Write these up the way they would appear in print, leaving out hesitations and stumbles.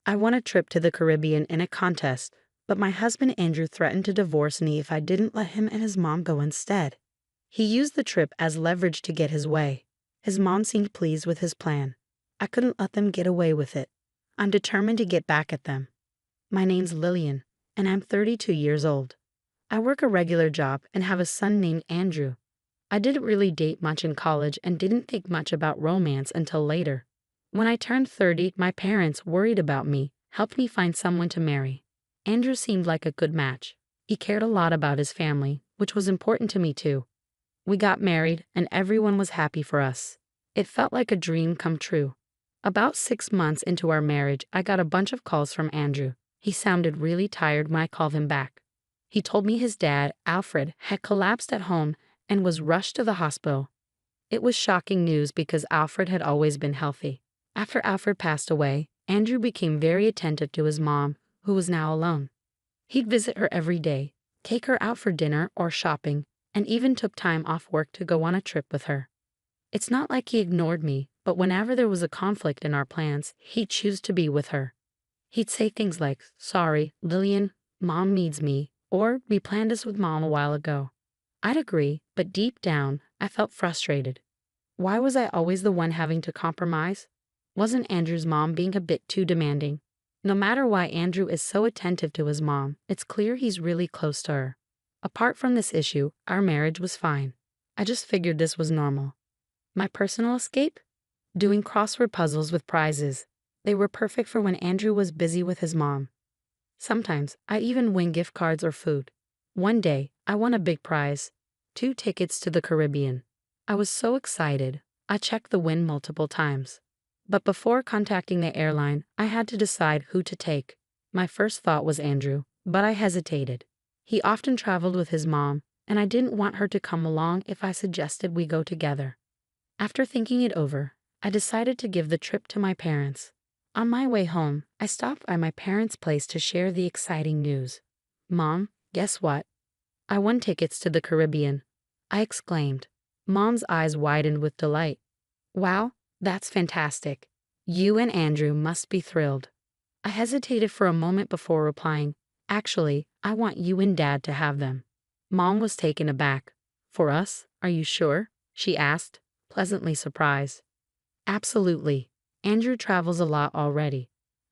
I won a trip to the Caribbean in a contest, but my husband Andrew threatened to divorce me if I didn't let him and his mom go instead. He used the trip as leverage to get his way. His mom seemed pleased with his plan. I couldn't let them get away with it. I'm determined to get back at them. My name's Lillian, and I'm 32 years old. I work a regular job and have a son named Andrew. I didn't really date much in college and didn't think much about romance until later. When I turned 30, my parents, worried about me, helped me find someone to marry. Andrew seemed like a good match. He cared a lot about his family, which was important to me too. We got married, and everyone was happy for us. It felt like a dream come true. About 6 months into our marriage, I got a bunch of calls from Andrew. He sounded really tired when I called him back. He told me his dad, Alfred, had collapsed at home and was rushed to the hospital. It was shocking news because Alfred had always been healthy. After Alfred passed away, Andrew became very attentive to his mom, who was now alone. He'd visit her every day, take her out for dinner or shopping, and even took time off work to go on a trip with her. It's not like he ignored me, but whenever there was a conflict in our plans, he'd choose to be with her. He'd say things like, "Sorry, Lillian, Mom needs me," or "We planned this with Mom a while ago." I'd agree, but deep down, I felt frustrated. Why was I always the one having to compromise? Wasn't Andrew's mom being a bit too demanding? No matter why Andrew is so attentive to his mom, it's clear he's really close to her. Apart from this issue, our marriage was fine. I just figured this was normal. My personal escape? Doing crossword puzzles with prizes. They were perfect for when Andrew was busy with his mom. Sometimes, I'd even win gift cards or food. One day, I won a big prize, 2 tickets to the Caribbean. I was so excited, I checked the win multiple times. But before contacting the airline, I had to decide who to take. My first thought was Andrew, but I hesitated. He often traveled with his mom, and I didn't want her to come along if I suggested we go together. After thinking it over, I decided to give the trip to my parents. On my way home, I stopped by my parents' place to share the exciting news. "Mom, guess what? I won tickets to the Caribbean," I exclaimed. Mom's eyes widened with delight. "Wow, that's fantastic. You and Andrew must be thrilled." I hesitated for a moment before replying, "Actually, I want you and Dad to have them." Mom was taken aback. "For us? Are you sure?" she asked, pleasantly surprised. "Absolutely. Andrew travels a lot already.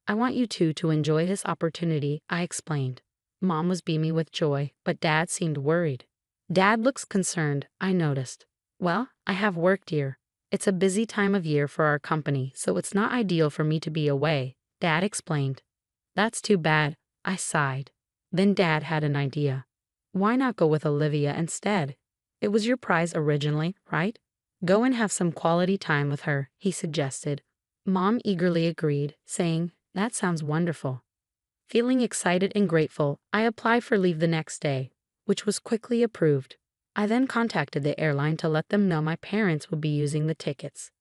I want you two to enjoy this opportunity," I explained. Mom was beaming with joy, but Dad seemed worried. "Dad looks concerned," I noticed. "Well, I have work, dear. It's a busy time of year for our company, so it's not ideal for me to be away," Dad explained. "That's too bad," I sighed. Then Dad had an idea. "Why not go with Olivia instead? It was your prize originally, right? Go and have some quality time with her," he suggested. Mom eagerly agreed, saying, "That sounds wonderful." Feeling excited and grateful, I applied for leave the next day, which was quickly approved. I then contacted the airline to let them know my parents would be using the tickets.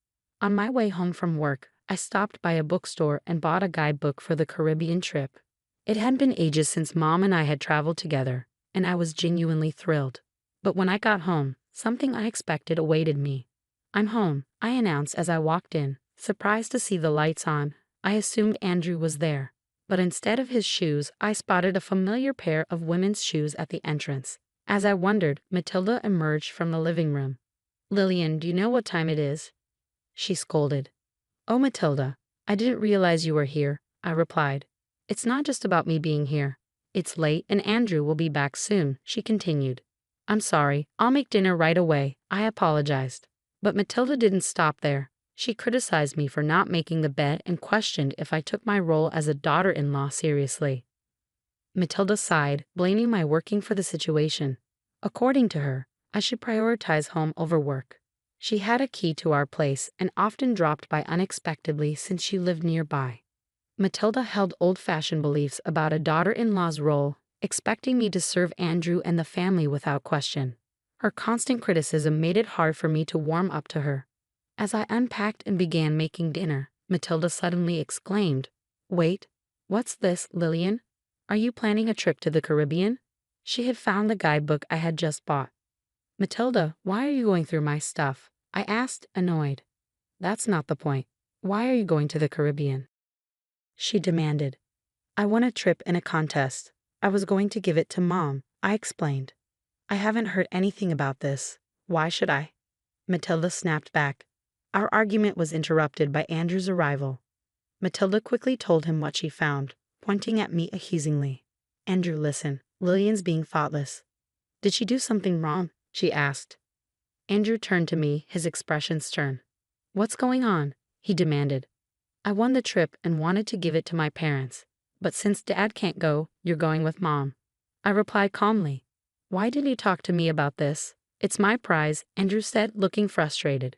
On my way home from work, I stopped by a bookstore and bought a guidebook for the Caribbean trip. It had been ages since Mom and I had traveled together, and I was genuinely thrilled. But when I got home, something unexpected awaited me. "I'm home," I announced as I walked in. Surprised to see the lights on, I assumed Andrew was there. But instead of his shoes, I spotted a familiar pair of women's shoes at the entrance. As I wondered, Matilda emerged from the living room. "Lillian, do you know what time it is?" she scolded. "Oh, Matilda, I didn't realize you were here," I replied. "It's not just about me being here. It's late and Andrew will be back soon," she continued. "I'm sorry, I'll make dinner right away," I apologized. But Matilda didn't stop there. She criticized me for not making the bed and questioned if I took my role as a daughter-in-law seriously. Matilda sighed, blaming my working for the situation. According to her, I should prioritize home over work. She had a key to our place and often dropped by unexpectedly since she lived nearby. Matilda held old-fashioned beliefs about a daughter-in-law's role, expecting me to serve Andrew and the family without question. Her constant criticism made it hard for me to warm up to her. As I unpacked and began making dinner, Matilda suddenly exclaimed, "Wait, what's this, Lillian? Are you planning a trip to the Caribbean?" She had found the guidebook I had just bought. "Matilda, why are you going through my stuff?" I asked, annoyed. "That's not the point. Why are you going to the Caribbean?" she demanded. I won a trip in a contest. I was going to give it to Mom, I explained. I haven't heard anything about this. Why should I? Matilda snapped back. Our argument was interrupted by Andrew's arrival. Matilda quickly told him what she found, pointing at me accusingly. Andrew, listen. Lillian's being thoughtless. Did she do something wrong? She asked. Andrew turned to me, his expression stern. What's going on? He demanded. I won the trip and wanted to give it to my parents. But since Dad can't go, you're going with Mom. I replied calmly. Why didn't you talk to me about this? It's my prize, Andrew said, looking frustrated.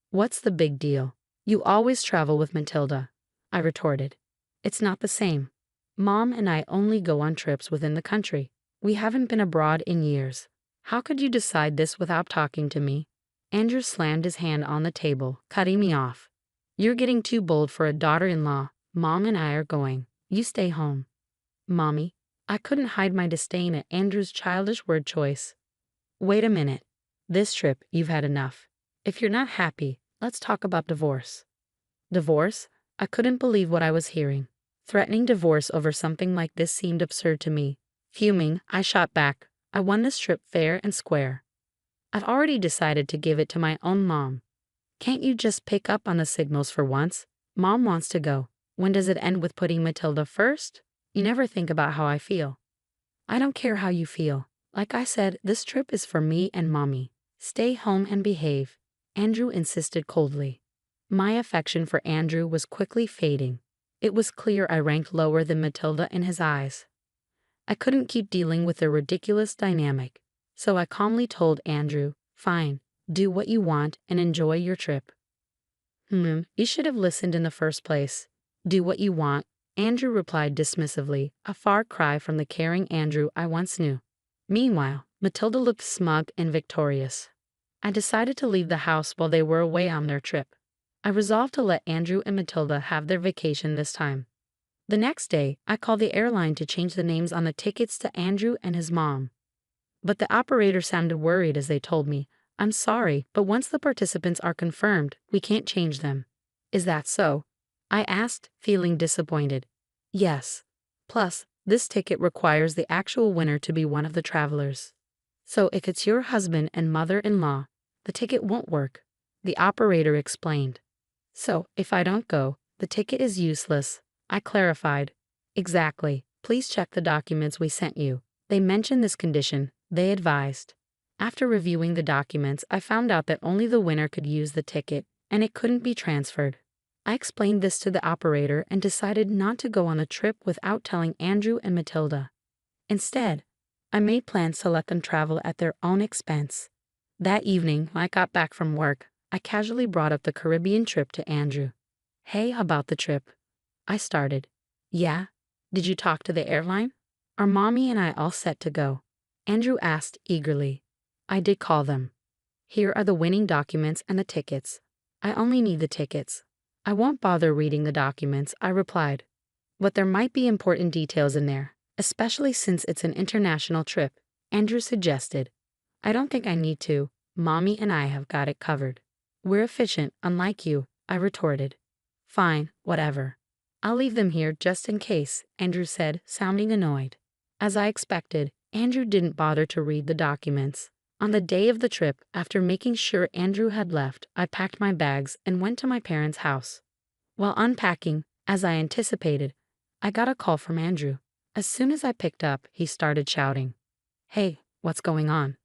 What's the big deal? You always travel with Matilda, I retorted. It's not the same. Mom and I only go on trips within the country. We haven't been abroad in years. How could you decide this without talking to me? Andrew slammed his hand on the table, cutting me off. You're getting too bold for a daughter-in-law. Mom and I are going. You stay home. Mommy, I couldn't hide my disdain at Andrew's childish word choice. Wait a minute. This trip, you've had enough. If you're not happy, let's talk about divorce. Divorce? I couldn't believe what I was hearing. Threatening divorce over something like this seemed absurd to me. Fuming, I shot back. I won this trip fair and square. I've already decided to give it to my own mom. Can't you just pick up on the signals for once? Mom wants to go. When does it end with putting Matilda first? You never think about how I feel. I don't care how you feel. Like I said, this trip is for me and Mommy. Stay home and behave, Andrew insisted coldly. My affection for Andrew was quickly fading. It was clear I ranked lower than Matilda in his eyes. I couldn't keep dealing with their ridiculous dynamic, so I calmly told Andrew, fine, do what you want and enjoy your trip. You should have listened in the first place. Do what you want, Andrew replied dismissively, a far cry from the caring Andrew I once knew. Meanwhile, Matilda looked smug and victorious. I decided to leave the house while they were away on their trip. I resolved to let Andrew and Matilda have their vacation this time. The next day, I called the airline to change the names on the tickets to Andrew and his mom. But the operator sounded worried as they told me, I'm sorry, but once the participants are confirmed, we can't change them. Is that so? I asked, feeling disappointed. Yes. Plus, this ticket requires the actual winner to be one of the travelers. So if it's your husband and mother-in-law, the ticket won't work, the operator explained. So, if I don't go, the ticket is useless, I clarified. Exactly. Please check the documents we sent you. They mention this condition, they advised. After reviewing the documents, I found out that only the winner could use the ticket, and it couldn't be transferred. I explained this to the operator and decided not to go on the trip without telling Andrew and Matilda. Instead, I made plans to let them travel at their own expense. That evening, when I got back from work, I casually brought up the Caribbean trip to Andrew. Hey, about the trip? I started. Yeah? Did you talk to the airline? Are Mommy and I all set to go? Andrew asked eagerly. I did call them. Here are the winning documents and the tickets. I only need the tickets. I won't bother reading the documents, I replied. But there might be important details in there, especially since it's an international trip, Andrew suggested. I don't think I need to. Mommy and I have got it covered. We're efficient, unlike you, I retorted. Fine, whatever. I'll leave them here just in case, Andrew said, sounding annoyed. As I expected, Andrew didn't bother to read the documents. On the day of the trip, after making sure Andrew had left, I packed my bags and went to my parents' house. While unpacking, as I anticipated, I got a call from Andrew. As soon as I picked up, he started shouting. Hey, what's going on?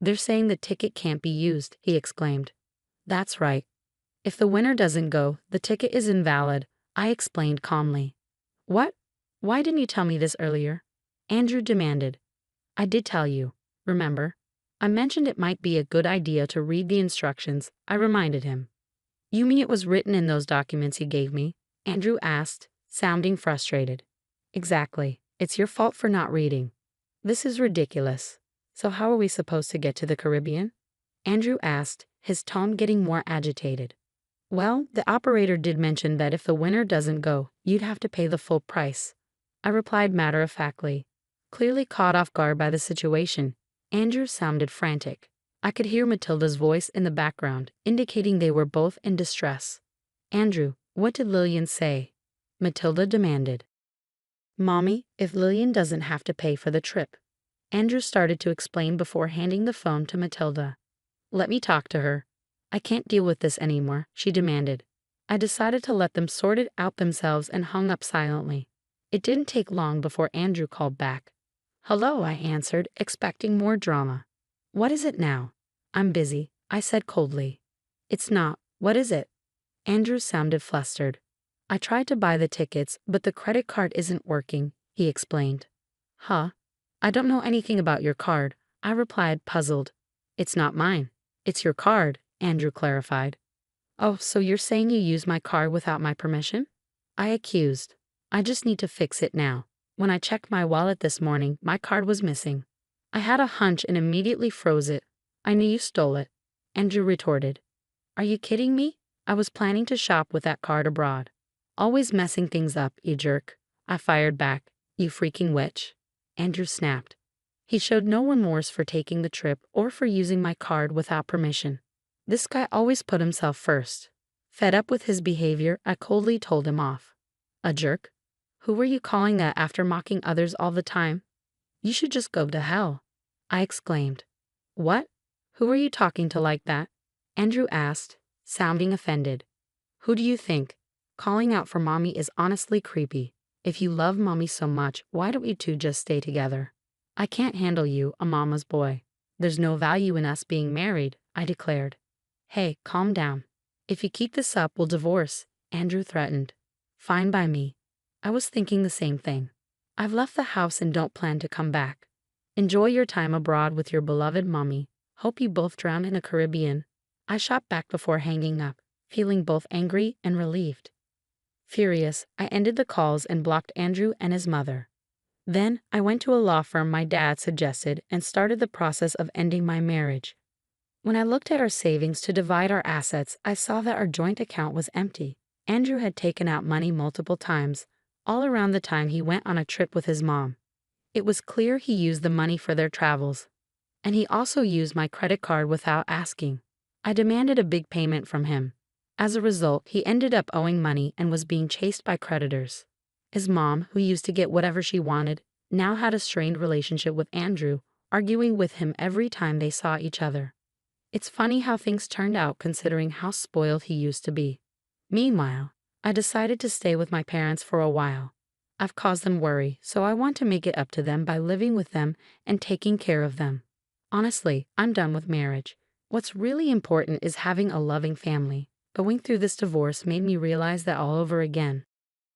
They're saying the ticket can't be used, he exclaimed. That's right. If the winner doesn't go, the ticket is invalid, I explained calmly. What? Why didn't you tell me this earlier? Andrew demanded. I did tell you, remember? I mentioned it might be a good idea to read the instructions, I reminded him. You mean it was written in those documents you gave me? Andrew asked, sounding frustrated. Exactly. It's your fault for not reading. This is ridiculous. So how are we supposed to get to the Caribbean? Andrew asked, his tone getting more agitated. Well, the operator did mention that if the winner doesn't go, you'd have to pay the full price. I replied matter-of-factly. Clearly caught off guard by the situation, Andrew sounded frantic. I could hear Matilda's voice in the background, indicating they were both in distress. Andrew, what did Lillian say? Matilda demanded. Mommy, if Lillian doesn't have to pay for the trip. Andrew started to explain before handing the phone to Matilda. Let me talk to her. I can't deal with this anymore, she demanded. I decided to let them sort it out themselves and hung up silently. It didn't take long before Andrew called back. Hello, I answered, expecting more drama. What is it now? I'm busy, I said coldly. It's not. What is it? Andrew sounded flustered. I tried to buy the tickets, but the credit card isn't working, he explained. Huh? I don't know anything about your card, I replied, puzzled. It's not mine. It's your card, Andrew clarified. Oh, so you're saying you used my card without my permission? I accused. I just need to fix it now. When I checked my wallet this morning, my card was missing. I had a hunch and immediately froze it. I knew you stole it, Andrew retorted. Are you kidding me? I was planning to shop with that card abroad. Always messing things up, you jerk. I fired back. You freaking witch. Andrew snapped. He showed no remorse for taking the trip or for using my card without permission. This guy always put himself first. Fed up with his behavior, I coldly told him off. A jerk? Who were you calling that after mocking others all the time? You should just go to hell, I exclaimed. What? Who are you talking to like that? Andrew asked, sounding offended. Who do you think? Calling out for Mommy is honestly creepy. If you love Mommy so much, why don't you two just stay together? I can't handle you, a mama's boy. There's no value in us being married, I declared. Hey, calm down. If you keep this up, we'll divorce, Andrew threatened. Fine by me. I was thinking the same thing. I've left the house and don't plan to come back. Enjoy your time abroad with your beloved Mommy. Hope you both drown in the Caribbean. I shot back before hanging up, feeling both angry and relieved. Furious, I ended the calls and blocked Andrew and his mother. Then, I went to a law firm my dad suggested and started the process of ending my marriage. When I looked at our savings to divide our assets, I saw that our joint account was empty. Andrew had taken out money multiple times, all around the time he went on a trip with his mom. It was clear he used the money for their travels. And he also used my credit card without asking. I demanded a big payment from him. As a result, he ended up owing money and was being chased by creditors. His mom, who used to get whatever she wanted, now had a strained relationship with Andrew, arguing with him every time they saw each other. It's funny how things turned out considering how spoiled he used to be. Meanwhile, I decided to stay with my parents for a while. I've caused them worry, so I want to make it up to them by living with them and taking care of them. Honestly, I'm done with marriage. What's really important is having a loving family. Going through this divorce made me realize that all over again.